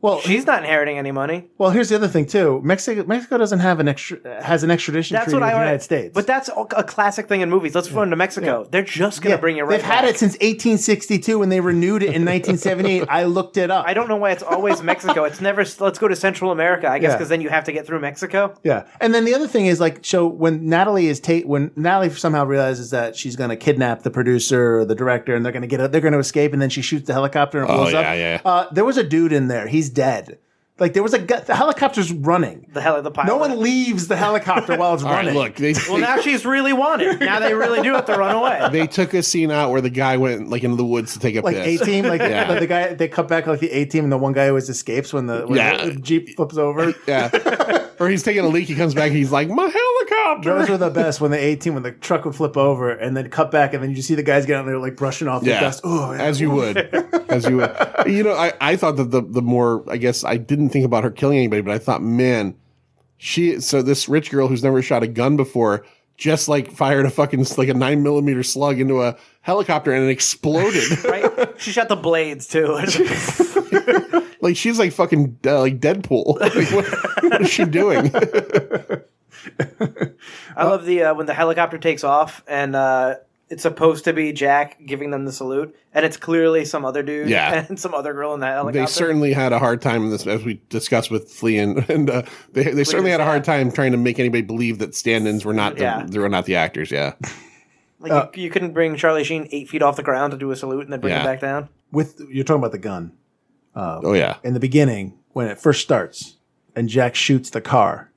Well, she's not inheriting any money. Well, here's the other thing too. Mexico doesn't have has an extradition treaty with the United States. But that's a classic thing in movies. Let's fly into Mexico. Yeah. They're just going to bring you right They've back. had it since 1862 when they renewed it in 1978. I looked it up. I don't know why it's always Mexico. It's never, let's go to Central America, I guess, because then you have to get through Mexico. Yeah. And then the other thing is like, so when Natalie somehow realizes that she's going to kidnap the producer or the director and they're going to escape and then she shoots the helicopter and blows up. Yeah. There was a dude in there. He's dead. Like there was the helicopter's running. The pilot. No one leaves the helicopter while it's running. Right, look, well, now she's really wanted. Now they really do have to run away. They took a scene out where the guy went like into the woods to take a piss. A-Team, the guy they cut back like the A-Team, and the one guy always escapes when the Jeep flips over. Yeah, or he's taking a leak. He comes back and he's like, my helicopter. Those were the best when the A-Team, when the truck would flip over and then cut back, and then you see the guys get out there like brushing off the dust. Oh, yeah. As you would. I thought that the more, I guess I didn't think about her killing anybody, but I thought, man, this rich girl who's never shot a gun before just like fired a fucking like a 9mm slug into a helicopter and it exploded. Right? She shot the blades too. Like she's like fucking like Deadpool. Like, what is she doing? I love the when the helicopter takes off and it's supposed to be Jack giving them the salute, and it's clearly some other dude and some other girl in that helicopter. They certainly had a hard time in this, as we discussed with Flea, and they certainly had a hard time trying to make anybody believe that stand-ins were not the actors. Yeah, like you couldn't bring Charlie Sheen 8 feet off the ground to do a salute and then bring him back down. You're talking about the gun. In the beginning when it first starts, and Jack shoots the car.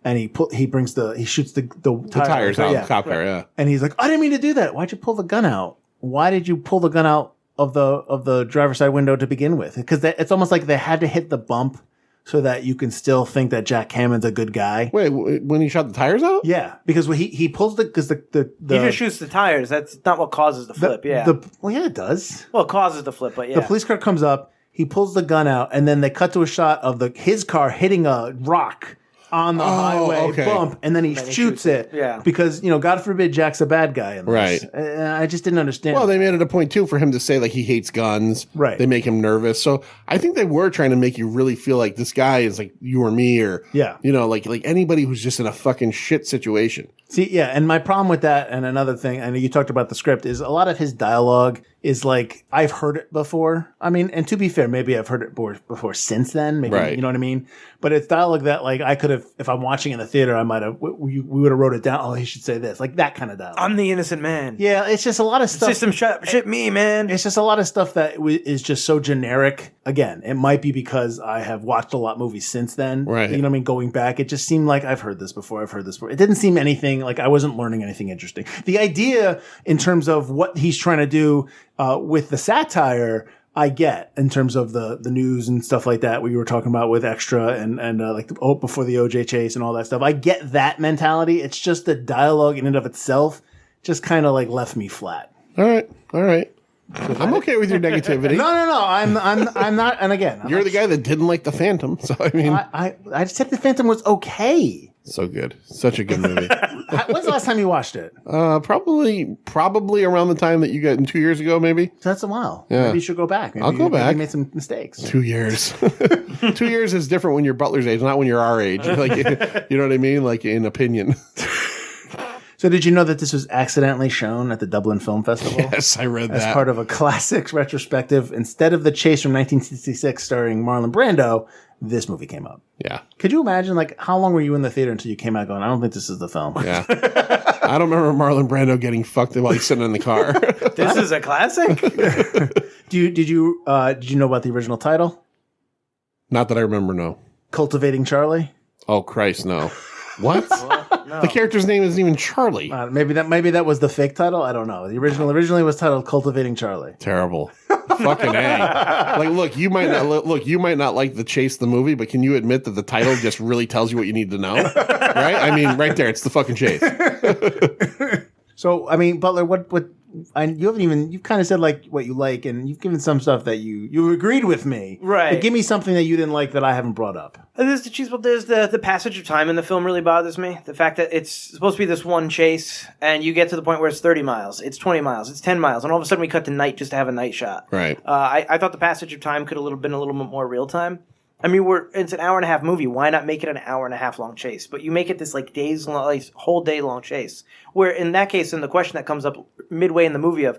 And he shoots the tires out of the cop car, yeah. And he's like, I didn't mean to do that. Why'd you pull the gun out? Why did you pull the gun out of the driver's side window to begin with? Because it's almost like they had to hit the bump so that you can still think that Jack Hammond's a good guy. Wait, when he shot the tires out? Yeah, because when he pulls he just shoots the tires. That's not what causes the flip. It does. Well, it causes the flip, but yeah. The police car comes up. He pulls the gun out, and then they cut to a shot of his car hitting a rock on the highway bump, and then he shoots it. Yeah. Because, God forbid Jack's a bad guy in this. Right. I just didn't understand. Well, they made it a point, too, for him to say, like, he hates guns. Right. They make him nervous. So I think they were trying to make you really feel like this guy is like you or me or, like anybody who's just in a fucking shit situation. See, yeah, and my problem with that, and another thing, I know you talked about the script, is a lot of his dialogue is like, I've heard it before. I mean, and to be fair, maybe I've heard it before since then. Maybe, you know what I mean? But it's dialogue that, like, I could have, if I'm watching in the theater, I might have, we would have wrote it down. Oh, he should say this. Like, that kind of dialogue. I'm the innocent man. Yeah, it's just a lot of stuff. System shit me, man. It's just a lot of stuff that is just so generic. Again, it might be because I have watched a lot of movies since then. Right. You know what I mean? Going back, it just seemed like I've heard this before. It didn't seem anything, like I wasn't learning anything interesting. The idea in terms of what he's trying to do with the satire, I get in terms of the news and stuff like that. We were talking about with Extra and like before the OJ chase and all that stuff. I get that mentality. It's just the dialogue in and of itself just kind of like left me flat. All right. I'm okay with your negativity. No. I'm not. And again, you're the guy that didn't like the Phantom. So I mean, I just said the Phantom was okay. So good, such a good movie. When's the last time you watched it? Probably around the time that you got 2 years ago, maybe. So that's a while. Yeah. Maybe you should go back. I'll go back. You made some mistakes. 2 years. 2 years is different when you're Butler's age, not when you're our age. Like, you know what I mean? Like in opinion. So did you know that this was accidentally shown at the Dublin Film Festival? Yes, I read that. As part of a classics retrospective. Instead of The Chase from 1966 starring Marlon Brando, this movie came up. Yeah. Could you imagine, like, how long were you in the theater until you came out going, I don't think this is the film? Yeah. I don't remember Marlon Brando getting fucked while he's sitting in the car. This is a classic? Did you know about the original title? Not that I remember, no. Cultivating Charlie? Oh, Christ, no. What? No. The character's name isn't even Charlie. Maybe that was the fake title. I don't know. The originally was titled Cultivating Charlie. Terrible. Fucking A. Like, look, you might not like the Chase the movie, but can you admit that the title just really tells you what you need to know? Right? I mean, right there, it's the fucking Chase. So, I mean, Butler, you've kind of said like what you like, and you've given some stuff that you agreed with me. Right. But give me something that you didn't like that I haven't brought up. There's the passage of time in the film really bothers me. The fact that it's supposed to be this one chase, and you get to the point where it's 30 miles, it's 20 miles, it's 10 miles, and all of a sudden we cut to night just to have a night shot. Right. I thought the passage of time could have been a little bit more real time. I mean, it's an hour and a half movie. Why not make it an hour and a half long chase? But you make it this like days long, like whole day long chase. Where in that case, in the question that comes up midway in the movie of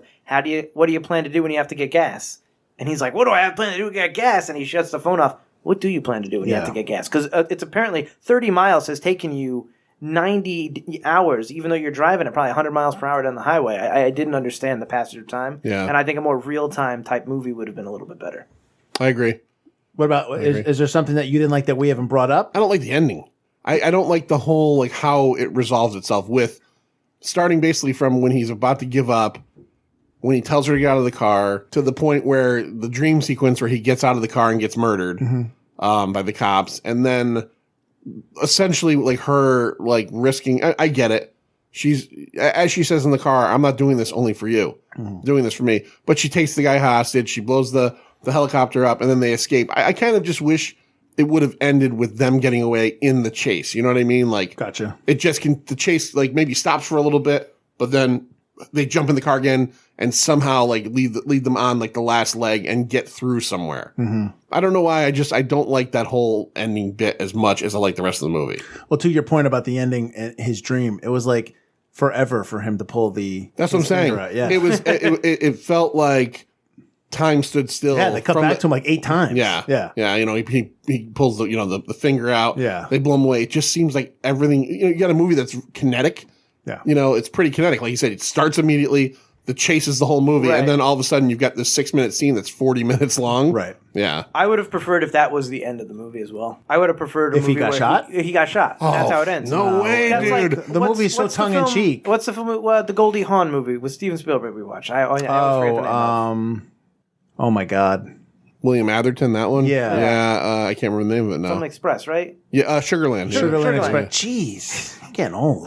what do you plan to do when you have to get gas? And he's like, what do I have planned to do to get gas? And he shuts the phone off. What do you plan to do when you have to get gas? Because it's apparently 30 miles has taken you 90 hours, even though you're driving at probably 100 miles per hour down the highway. I didn't understand the passage of time. Yeah. And I think a more real time type movie would have been a little bit better. I agree. What about, is there something that you didn't like that we haven't brought up? I don't like the ending. I don't like the whole, like, how it resolves itself with starting basically from when he's about to give up, when he tells her to get out of the car, to the point where the dream sequence where he gets out of the car and gets murdered by the cops. And then essentially, like, her, like, risking, I get it. As she says in the car, I'm not doing this only for you. Doing this for me. But she takes the guy hostage. She blows the helicopter up, and then they escape. I kind of just wish it would have ended with them getting away in the chase. You know what I mean? Like, gotcha. It just the chase, like, maybe stops for a little bit, but then they jump in the car again and somehow like lead them on like the last leg and get through somewhere. Mm-hmm. I don't know why. I don't like that whole ending bit as much as I like the rest of the movie. Well, to your point about the ending and his dream, it was like forever for him to pull the. That's what I'm saying. Yeah. It was. It felt like time stood still. Yeah, they cut back to him like 8 times. Yeah. You know, he pulls the finger out. Yeah. They blow him away. It just seems like everything. You know, you got a movie that's kinetic. Yeah. You know, it's pretty kinetic. Like you said, it starts immediately. The chase is the whole movie, Right. and then all of a sudden you've got this 6-minute scene that's 40 minutes long. Right. Yeah. I would have preferred if that was the end of the movie as well. I would have preferred If he got shot? He got shot. That's how it ends. No way, That's dude. The movie is so what's the tongue in film- cheek. What's the film? The Goldie Hawn movie with Steven Spielberg we watched. I always forget the name of. Oh my God. William Atherton, that one? Yeah. Yeah, I can't remember the name of it now. Film Express, right? Yeah, Sugarland. Yeah. Sugarland Sugarland. Express. Jeez. I'm getting old.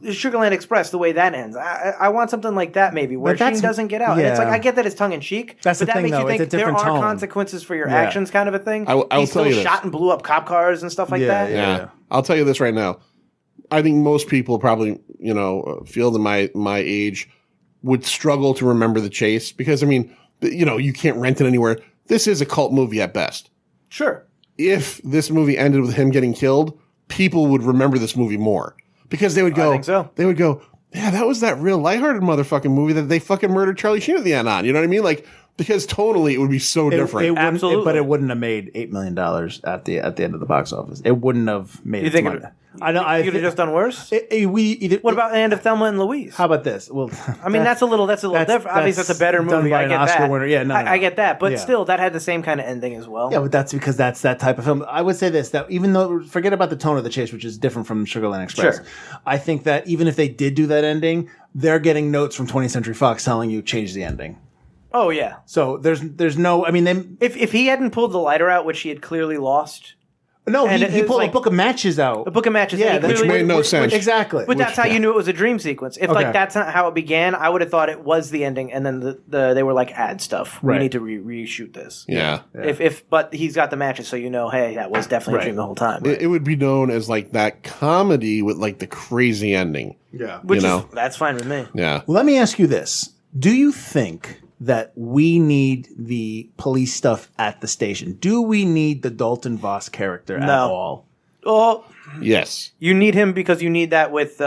Sugarland Express, the way that ends. I want something like that maybe, where But that's- Sheen doesn't get out. And it's yeah. like, I get that it's tongue-in-cheek, That's but the that thing, makes though. you think It's a there different are tone. consequences for your Yeah. actions kind of a thing. I will He still tell you this. shot and blew up cop cars and stuff like that. Yeah. I'll tell you this right now. I think most people probably, feel that my age would struggle to remember the chase because, I mean, you can't rent it anywhere. This is a cult movie at best. Sure. If this movie ended with him getting killed, people would remember this movie more because they would go, I think so. They would go, yeah, that was that real lighthearted motherfucking movie that they fucking murdered Charlie Sheen at the end on. You know what I mean? Like, because tonally it would be so different. It wouldn't, Absolutely. but it wouldn't have made $8 million at the end of the box office. It wouldn't have made You its think money. you could have just done worse? What about the end of Thelma and Louise? How about this? Well, I mean, that's a little different. Obviously, that's a better done movie. by I an get Oscar that. winner. Yeah, no. I get that, but Yeah. still, that had the same kind of ending as well. Yeah, but that's because that's that type of film. I would say this, that even though, forget about the tone of the chase, which is different from Sugarland Express. Sure. I think that even if they did do that ending, they're getting notes from 20th Century Fox telling you change the ending. Oh yeah. So there's no, I mean, If he hadn't pulled the lighter out, which he had clearly lost. no, And he it's pulled like- a book of matches out. A book of matches. Yeah, and he which clearly- made no sense. Exactly. But that's how you knew it was a dream sequence. If Okay. like that's not how it began, I would have thought it was the ending, and then they were like, add stuff. Right. We need to reshoot this. yeah. But he's got the matches, so you know, hey, that was definitely a dream the whole time. It would be known as like that comedy with like the crazy ending. Yeah. Which you is know. that's fine with me. Yeah. Let me ask you this. Do you think that we need the police stuff at the station? Do we need the Dalton Voss character at No. all? Oh, Yes. you need him because you need that with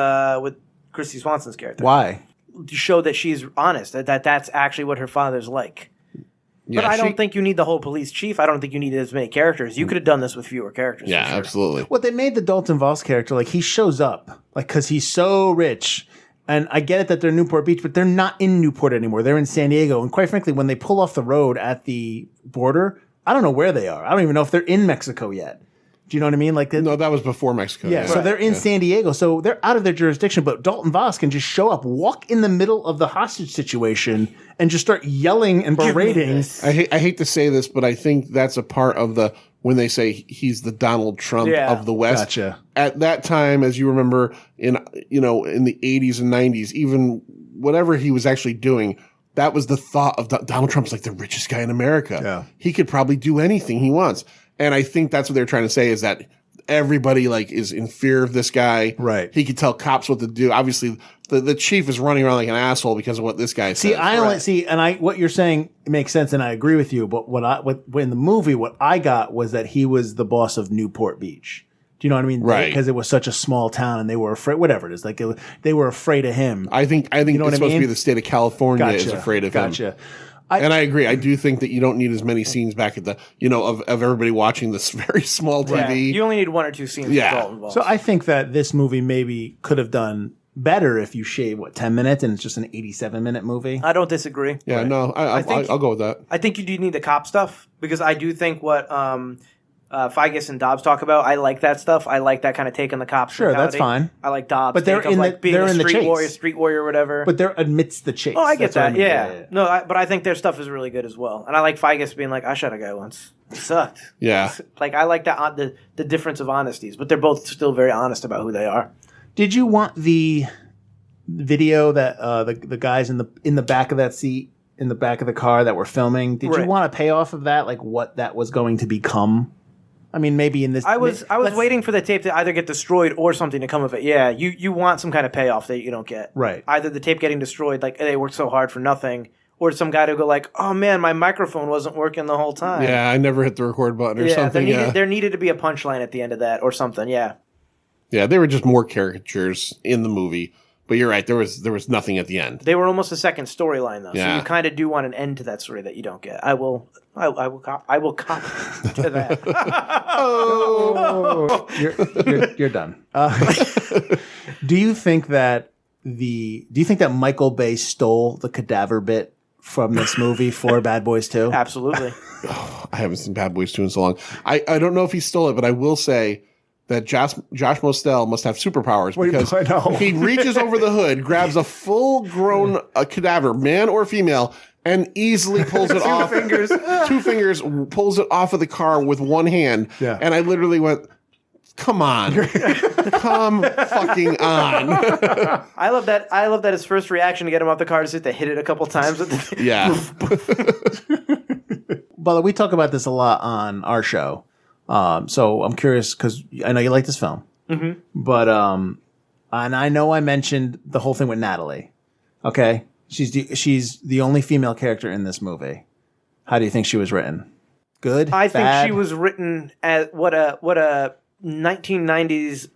Christy Swanson's character. Why? To show that she's honest, that's actually what her father's like. But Yeah, I don't think you need the whole police chief. I don't think you need as many characters. You could have done this with fewer characters. Yeah, for sure. absolutely. What they made the Dalton Voss character, like he shows up, like because he's so rich. And I get it that they're Newport Beach, but they're not in Newport anymore. They're in San Diego. And quite frankly, when they pull off the road at the border, I don't know where they are. I don't even know if they're in Mexico yet. Do you know what I mean? Like, No, that was before Mexico. yeah, so they're in San Diego, so they're out of their jurisdiction. But Dalton Voss can just show up, walk in the middle of the hostage situation, and just start yelling and berating. I hate to say this, but I think that's a part of the when they say he's the Donald Trump Yeah. of the West. Gotcha. At that time, as you remember, in the 80s and 90s, even whatever he was actually doing, that was the thought of Donald Trump's like the richest guy in America. Yeah. He could probably do anything he wants. And I think that's what they're trying to say is that everybody like is in fear of this guy. Right. He could tell cops what to do. Obviously, the chief is running around like an asshole because of what this guy See, says. I only see, and what you're saying makes sense, and I agree with you. But in the movie, what I got was that he was the boss of Newport Beach. Do you know what I mean? Right. Because it was such a small town, and they were afraid. Whatever it is, like they were afraid of him. I think know what it's I supposed to mean? be the state of California is Gotcha. afraid of him. Gotcha. And I agree. I do think that you don't need as many scenes back at the, of everybody watching this very small Yeah. TV. You only need 1 or 2 scenes Yeah. with Dalton Voss. So I think that this movie maybe could have done better if you shave 10 minutes, and it's just an 87-minute movie. I don't disagree. Yeah, no, I'll go with that. I think you do need the cop stuff because I do think what Figus and Dobbs talk about. I like that stuff. I like that kind of take on the cops. Sure, that's mentality. fine. I like Dobbs. But they're take of, in the- like being they're a in the chase. street warrior, or whatever. But they're amidst the chase. Oh, I get That's what that. mean. Yeah. No, but I think their stuff is really good as well. And I like Figus being like, I shot a guy once. It sucked. Yeah. Like I like that the difference of honesties, but they're both still very honest about who they are. Did you want the video that the guys in the back of that seat, in the back of the car that were filming? Did you Right. want a payoff of that, like what that was going to become? I mean, maybe in this... I was waiting for the tape to either get destroyed or something to come of it. Yeah, you want some kind of payoff that you don't get. Right. Either the tape getting destroyed, like, they worked so hard for nothing, or some guy to go like, oh man, my microphone wasn't working the whole time. Yeah, I never hit the record button or something. There needed to be a punchline at the end of that or something, yeah. Yeah, they were just more caricatures in the movie. But you're right, there was nothing at the end. They were almost a second storyline, though. Yeah. So you kind of do want an end to that story that you don't get. I will cop to that. Oh, you're done. Do you think that Michael Bay stole the cadaver bit from this movie for Bad Boys 2? Absolutely. I haven't seen Bad Boys 2 in so long. I don't know if he stole it, but I will say that Josh Mosdell must have superpowers because he reaches over the hood, grabs a full-grown cadaver, man or female, and easily pulls it off. Two fingers, pulls it off of the car with one hand. Yeah. And I literally went, come on. Come fucking on. I love that his first reaction to get him off the car is to hit it a couple times. Yeah. But we talk about this a lot on our show. So I'm curious because I know you like this film, but and I know I mentioned the whole thing with Natalie. Okay, she's the only female character in this movie. How do you think she was written? Good. I bad? think she was written as what a 1990s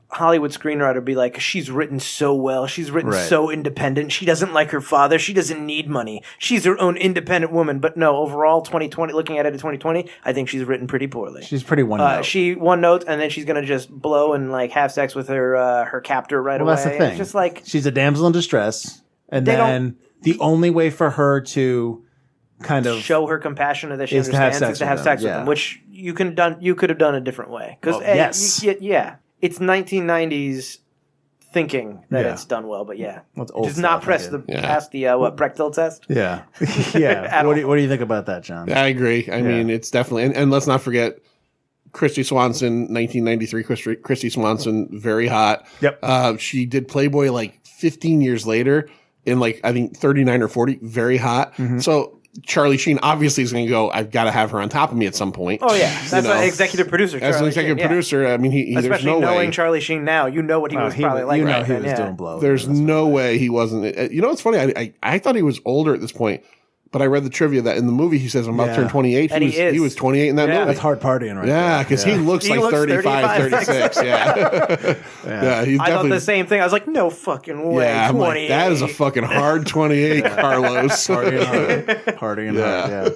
Hollywood screenwriter would be like. She's written so well. She's written so independent. She doesn't like her father. She doesn't need money. She's her own independent woman. But no, overall, 2020, looking at it in 2020, I think she's written pretty poorly. She's pretty one note. She one note, and then she's gonna just blow and like have sex with her captor right away. That's the thing. It's just like she's a damsel in distress, and then the only way for her to kind of show her compassion that she is to have understands sex is to have with sex them. with them, which you could have done a different way. Because it's 1990s thinking that it's done well, but does not pass the Brechtel test. Yeah, yeah. What do you think about that, John? I agree. I mean, it's definitely, and let's not forget Christy Swanson, 1993. Christy Swanson, very hot. Yep. She did Playboy like 15 years later in like I think 39 or 40. Very hot. So Charlie Sheen obviously is going to go, I've got to have her on top of me at some point. Oh, yeah. That's an executive producer. As an executive producer, I mean, especially there's no knowing way. Charlie Sheen now, you know what he was probably like. You know right he then, was doing blow. There's no way he wasn't. You know what's funny? I thought he was older at this point, but I read the trivia that in the movie he says I'm about to turn 28. And he was 28 in that movie. That's hard partying right there. Yeah, because he looks like 35, 36. Yeah. He's I thought the same thing. I was like, no fucking way. Yeah, I'm like, that is a fucking hard 28, Carlos. Partying hard, yeah.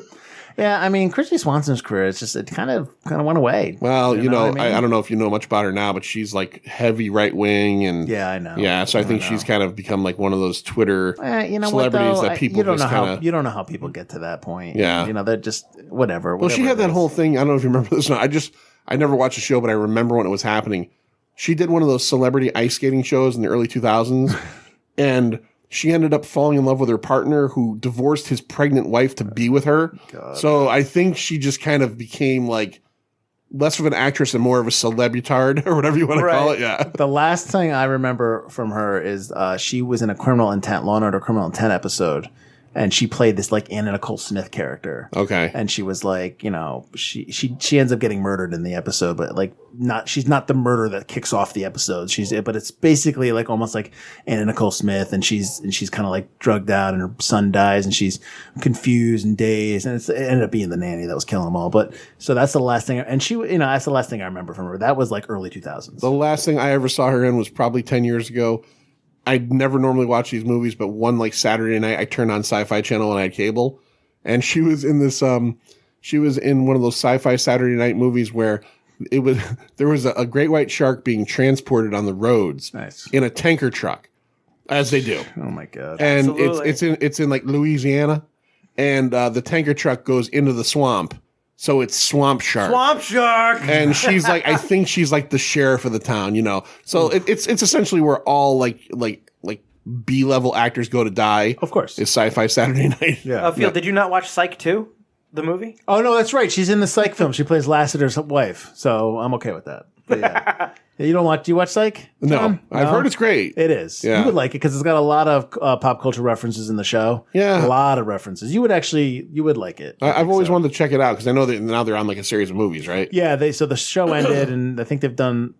Yeah, I mean, Christy Swanson's career, it kind of went away. Well, you know, what I mean? I don't know if you know much about her now, but she's like heavy right wing, and yeah, I know. Yeah, so I think she's kind of become like one of those Twitter celebrities that people you don't just kind of. You don't know how people get to that point. Yeah, you know, they're just whatever. Well, she had that whole thing. I don't know if you remember this. I never watched the show, but I remember when it was happening. She did one of those celebrity ice skating shows in the early 2000s, and she ended up falling in love with her partner who divorced his pregnant wife to be with her. God. So I think she just kind of became like less of an actress and more of a celebritard or whatever you want to call it. Yeah. The last thing I remember from her is she was in a Criminal Intent, Law & Order Criminal Intent episode. And she played this like Anna Nicole Smith character. Okay. And she was like, you know, she ends up getting murdered in the episode, but like she's not the murder that kicks off the episode. But it's basically like almost like Anna Nicole Smith, and she's kind of like drugged out, and her son dies, and she's confused and dazed, and it ended up being the nanny that was killing them all. But so that's the last thing, and that's the last thing I remember from her. That was like early 2000s. The last thing I ever saw her in was probably 10 years ago. I'd never normally watch these movies, but one like Saturday night, I turned on Sci-Fi Channel and I had cable, and she was in this. She was in one of those Sci-Fi Saturday night movies where there was a great white shark being transported on the roads in a tanker truck, as they do. Oh my god! And Absolutely. it's in like Louisiana, and the tanker truck goes into the swamp. So it's Swamp Shark. Swamp Shark! And she's like, I think she's like the sheriff of the town, you know. So it's essentially where all like B-level actors go to die. Of course. It's Sci-Fi Saturday Night. Yeah. Phil, did you not watch Psych 2, the movie? Oh, no, that's right. She's in the Psych film. She plays Lassiter's wife. So I'm okay with that. Yeah. You don't watch? Do you watch Psych? No, I've heard it's great. It is. Yeah. You would like it because it's got a lot of pop culture references in the show. Yeah. A lot of references. You would like it. I've always wanted to check it out because I know that now they're on like a series of movies, right? Yeah. So the show ended, and I think they've done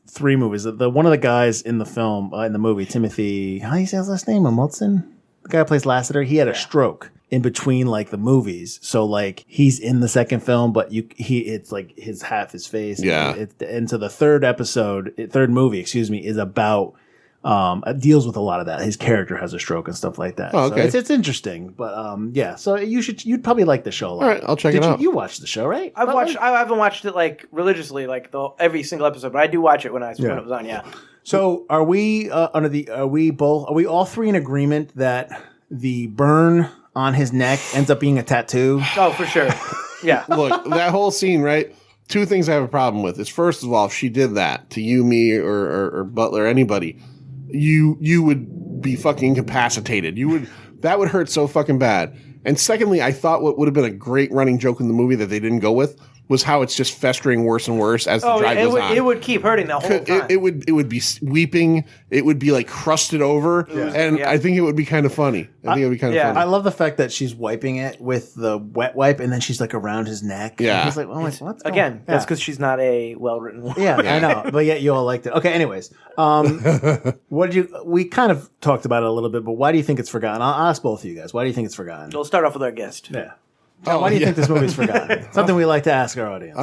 3 movies. The one of the guys in the film, in the movie, Timothy, how do you say his last name? Amundsen? The guy who plays Lassiter. He had a stroke in between like the movies. So like he's in the second film, but it's like half his face. Yeah. And so the third movie, is about, deals with a lot of that. His character has a stroke and stuff like that. Oh, okay. So it's interesting, but yeah. So you'd probably like the show a lot. All right, I'll check it out. You watched the show, right? I haven't watched it like religiously, like every single episode, but I do watch it when it was on. Yeah. So are we are we all 3 in agreement that the burn on his neck ends up being a tattoo? Oh, for sure. Yeah. Look, that whole scene, right? 2 things I have a problem with is, first of all, if she did that to you, me, or Butler, anybody, you would be fucking incapacitated. That would hurt so fucking bad. And secondly, I thought what would have been a great running joke in the movie that they didn't go with was how it's just festering worse and worse as the drive goes on. It would keep hurting the whole time. It would be weeping. It would be like crusted over, and I think it would be kind of funny. I think it would be kind of funny. I love the fact that she's wiping it with the wet wipe, and then she's like around his neck. Yeah. And he's like, what's going on? Again, that's because she's not a well-written woman. Yeah, I know, but yet you all liked it. Okay, anyways, we kind of talked about it a little bit, but why do you think it's forgotten? I'll ask both of you guys. Why do you think it's forgotten? We'll start off with our guest. Yeah. Why do you think this movie's forgotten? Something we like to ask our audience.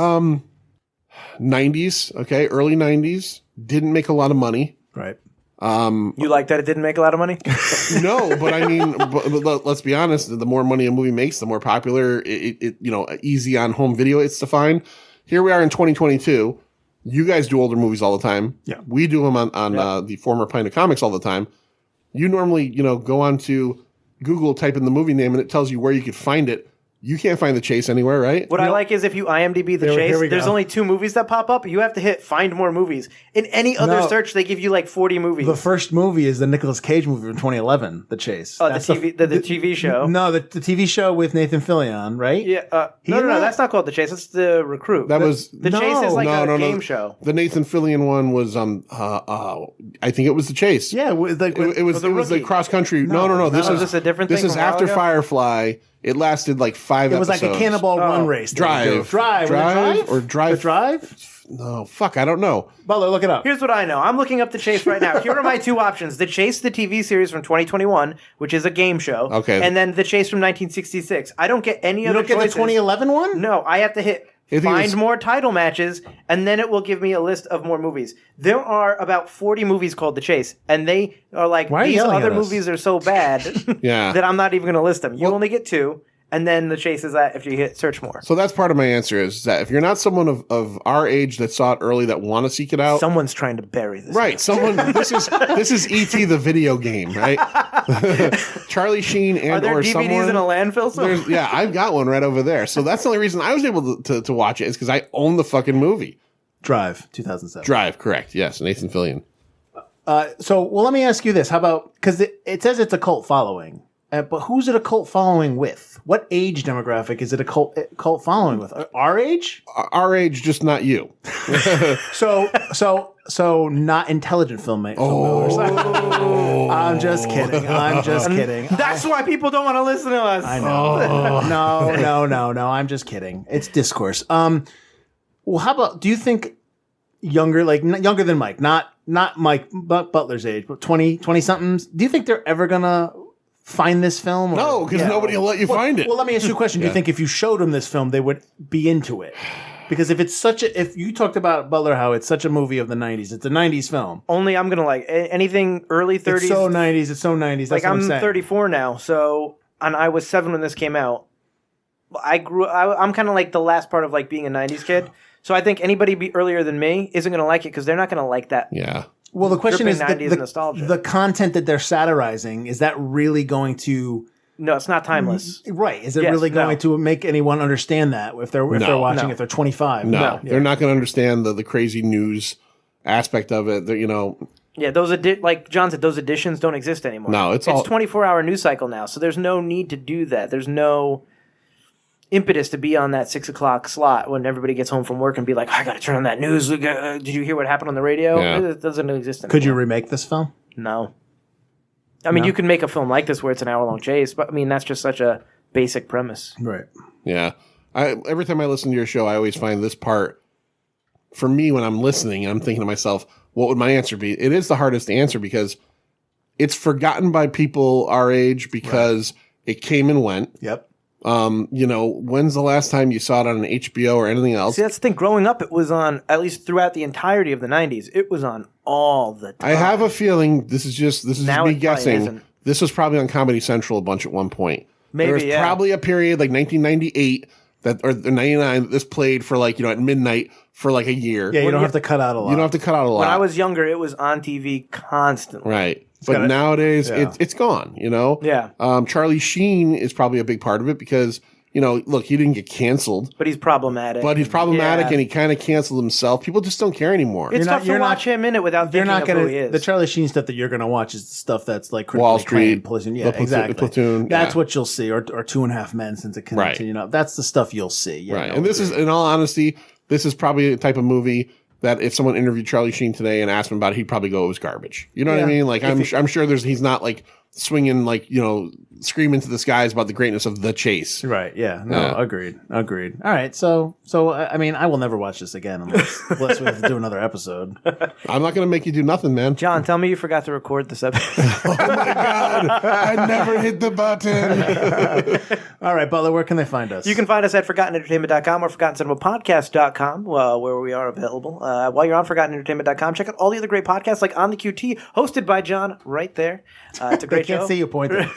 90s, okay, early 90s, didn't make a lot of money. Right. You like that it didn't make a lot of money? No, but I mean, but let's be honest. The more money a movie makes, the more popular it easy on home video it's to find. Here we are in 2022. You guys do older movies all the time. Yeah. We do them on the former Pint of Comics all the time. You normally, go on to Google, type in the movie name, and it tells you where you could find it. You can't find The Chase anywhere, right? What I like is if you IMDb The Chase, there's only 2 movies that pop up. You have to hit find more movies. In any other search, they give you like 40 movies. The first movie is the Nicolas Cage movie from 2011, The Chase. Oh, the TV show. No, the TV show with Nathan Fillion, right? Yeah. No, that's not called The Chase. It's The Recruit. Was The Chase is like a game show. The Nathan Fillion one was I think it was The Chase. Yeah, it was like cross country. No. This is a different thing. This is after Firefly. It lasted like 5 episodes. It was like a cannonball run race. Drive. No, fuck, I don't know. Butler, look it up. Here's what I know. I'm looking up The Chase right now. Here are my 2 options. The Chase, the TV series from 2021, which is a game show. Okay. And then The Chase from 1966. I don't get any other choices. You don't get the 2011 one? No, I have to hit find more title matches, and then it will give me a list of more movies. There are about 40 movies called The Chase, and they are like, these other movies are so bad that I'm not even going to list them. You only get 2. And then The Chase is that if you hit search more. So that's part of my answer is that if you're not someone of our age that saw it early that want to seek it out. Someone's trying to bury this. Right. This is E.T. the video game, right? Charlie Sheen and Are there or DVDs someone. in a landfill? Yeah, I've got one right over there. So that's the only reason I was able to watch it is because I own the fucking movie. Drive, 2007. Drive, correct. Yes, Nathan Fillion. Let me ask you this. How about, because it says it's a cult following. But who's it a cult following with? What age demographic is it a cult following with? Our age? Our age, just not you. So not intelligent filmmakers. Oh. I'm just kidding. That's why people don't want to listen to us. I know. No. I'm just kidding. It's discourse. Well, how about? Do you think younger than Mike, not Mike, but Butler's age, but 20 somethings? Do you think they're ever gonna find this film? No, because nobody will let you find it. Well, let me ask you a question. Do you think if you showed them this film, they would be into it? Because if you talked about Butler, how it's such a movie of the 90s, it's a 90s film. Only I'm going to like anything early 30s. It's so 90s. That's I'm 34 now, and I was 7 when this came out. I'm kind of like the last part of like being a 90s kid. So I think anybody earlier than me isn't going to like it because they're not going to like that. Yeah. Well, the question is nostalgia. The content that they're satirizing, is that really going to... No, it's not timeless. Right. Is it really going to make anyone understand that if they're watching if they're 25? No. They're not going to understand the crazy news aspect of it. Yeah, like John said, those editions don't exist anymore. No, it's 24-hour news cycle now, so there's no need to do that. impetus to be on that 6 o'clock slot when everybody gets home from work and be like, I got to turn on that news. Did you hear what happened on the radio? Yeah. It doesn't exist anymore. Could you remake this film? No. I mean, you can make a film like this where it's an hour-long chase, but I mean, that's just such a basic premise. Right. Yeah. Every time I listen to your show, I always find this part, for me, when I'm listening, I'm thinking to myself, what would my answer be? It is the hardest to answer because it's forgotten by people our age because it came and went. Yep. When's the last time you saw it on an HBO or anything else? See, that's the thing. Growing up, it was on, at least throughout the entirety of the 90s, it was on all the time. I have a feeling this is just Now me it probably guessing. isn't. This was probably on Comedy Central a bunch at one point. Maybe, there was yeah. probably a period like 1998 or 99 that this played for at midnight for like a year. Yeah, you don't have to cut out a lot. You don't have to cut out a lot. When I was younger, it was on TV constantly. Right. But nowadays, it's gone, Yeah. Charlie Sheen is probably a big part of it because, look, he didn't get canceled. But he's problematic. And Yeah. he kind of canceled himself. People just don't care anymore. It's tough to watch him in it without thinking of who he is. The Charlie Sheen stuff that you're going to watch is the stuff that's like Wall Street, Platoon. Yeah, the Platoon, exactly. Platoon, That's yeah. what you'll see, or 2.5 Men since it continued. Right. That's the stuff you'll see. Yeah, right. no, And this is, in all honesty, this is probably a type of movie that if someone interviewed Charlie Sheen today and asked him about it, he'd probably go, it was garbage. You know what I mean? Like, I'm sure he's not like swinging, screaming to the skies about the greatness of The Chase. Right. Yeah. No. Agreed. All right. So I mean, I will never watch this again unless we have to do another episode. I'm not going to make you do nothing, man. John, tell me you forgot to record this episode. Oh my God. I never hit the button. All right, Butler, where can they find us? You can find us at ForgottenEntertainment.com or ForgottenCinemaPodcast.com, where we are available. While you're on ForgottenEntertainment.com, check out all the other great podcasts like On the QT, hosted by John, right there. It's a great show. I can't see you pointing.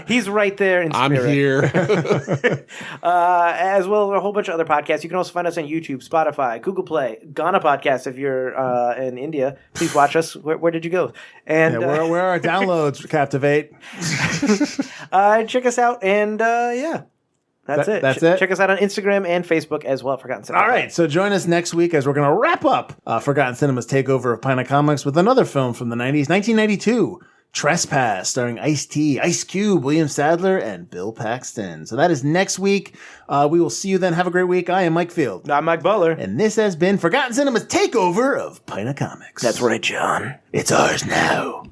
He's right there in spirit. I'm here. As well as a whole bunch of other podcasts. You can also find us on YouTube, Spotify, Google Play, Ghana Podcast if you're in India. Please watch us. Where did you go? And where are our downloads, Captivate? check us out, and that's it. That's it? Check us out on Instagram and Facebook as well, Forgotten Cinema. All right, so join us next week as we're going to wrap up Forgotten Cinema's takeover of Pina Comics with another film from the 90s, 1992, Trespass, starring Ice-T, Ice Cube, William Sadler, and Bill Paxton. So that is next week. We will see you then. Have a great week. I am Mike Field. I'm Mike Butler. And this has been Forgotten Cinema's takeover of Pina Comics. That's right, John. It's ours now.